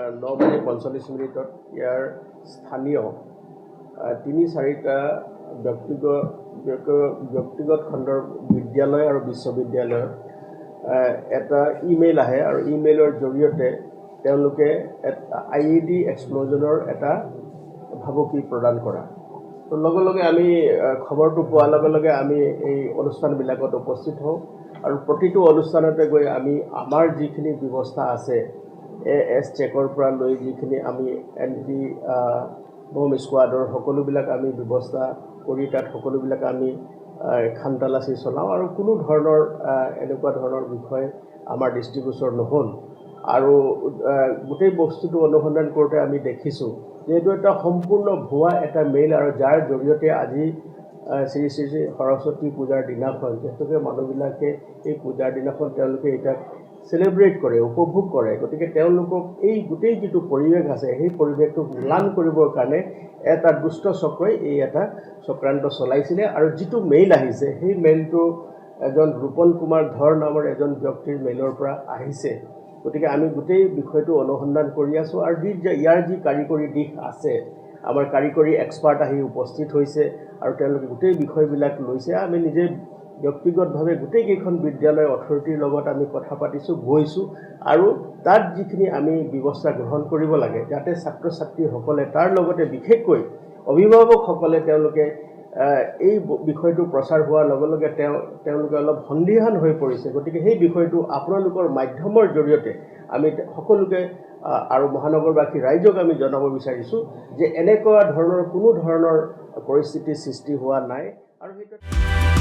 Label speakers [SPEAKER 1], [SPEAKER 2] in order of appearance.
[SPEAKER 1] 9:45 ইয়াৰ স্থানীয় 3-4টা ব্যক্তিগত খণ্ডৰ বিদ্যালয় আৰু বিশ্ববিদ্যালয়ৰ এটা ইমেইল আহে আৰু ইমেইলৰ জৰিয়তে তেওঁলোকে IED এক্সপ্ল'জনৰ এটা ভাবুকি প্ৰদান কৰা। তো লগে লগে আমি খবৰটো পোৱাৰ লগে লগে আমি এই অনুষ্ঠানবিলাকত উপস্থিত হওঁ আৰু প্ৰতিটো অনুষ্ঠানতে গৈ আমি আমাৰ যিখিনি ব্যৱস্থা আছে AS চেকৰ পৰা লৈ যিখিনি আমি এন্টি বম স্কোৱাডৰ সকলোবিলাক আমি ব্যৱস্থা কৰি তাত সকলোবিলাক আমি খানতালাচি চলাওঁ আৰু কোনো ধৰণৰ এনেকুৱা ধৰণৰ বিষয় আমাৰ দৃষ্টিগোচৰ নহ'ল আৰু গোটেই বস্তুটো অনুসন্ধান কৰোঁতে আমি দেখিছোঁ যে এইটো এটা সম্পূৰ্ণ ভুৱা এটা মেইল আৰু যাৰ জৰিয়তে আজি শ্ৰী শ্ৰী সৰস্বতী পূজাৰ দিনাখন যেহেতুকে মানুহবিলাকে এই পূজাৰ দিনাখন তেওঁলোকে এটা চেলিব্ৰেট কৰে উপভোগ কৰে গতিকে তেওঁলোকক এই গোটেই যিটো পৰিৱেশ আছে সেই পৰিৱেশটো ম্লান কৰিবৰ কাৰণে এটা দুষ্ট চক্ৰই এই এটা চক্ৰান্ত চলাইছিলে আৰু যিটো মেইল আহিছে সেই মেইলটো এজন ৰূপন কুমাৰ ধৰ নামৰ এজন ব্যক্তিৰ মেইলৰ পৰা আহিছে গতিকে আমি গোটেই বিষয়টো অনুসন্ধান কৰি আছোঁ আৰু ইয়াৰ যি কাৰিকৰী দিশ আছে আমাৰ কাৰিকৰী এক্সপাৰ্ট আহি উপস্থিত হৈছে আৰু তেওঁলোকে গোটেই বিষয়বিলাক লৈছে আমি নিজে ব্যক্তিগতভাৱে গোটেইকেইখন বিদ্যালয় অথৰিটিৰ লগত আমি কথা পাতিছোঁ গৈছোঁ আৰু তাত যিখিনি আমি ব্যৱস্থা গ্ৰহণ কৰিব লাগে যাতে ছাত্ৰ ছাত্ৰীসকলে তাৰ লগতে বিশেষকৈ অভিভাৱকসকলে তেওঁলোকে এই বিষয়টো প্ৰচাৰ হোৱাৰ লগে লগে তেওঁলোকে অলপ সন্দিহান হৈ পৰিছে গতিকে সেই বিষয়টো আপোনালোকৰ মাধ্যমৰ জৰিয়তে আমি সকলোকে আৰু মহানগৰবাসী ৰাইজক আমি জনাব বিচাৰিছোঁ যে এনেকুৱা ধৰণৰ কোনো ধৰণৰ পৰিস্থিতিৰ সৃষ্টি হোৱা নাই আৰু সেইটো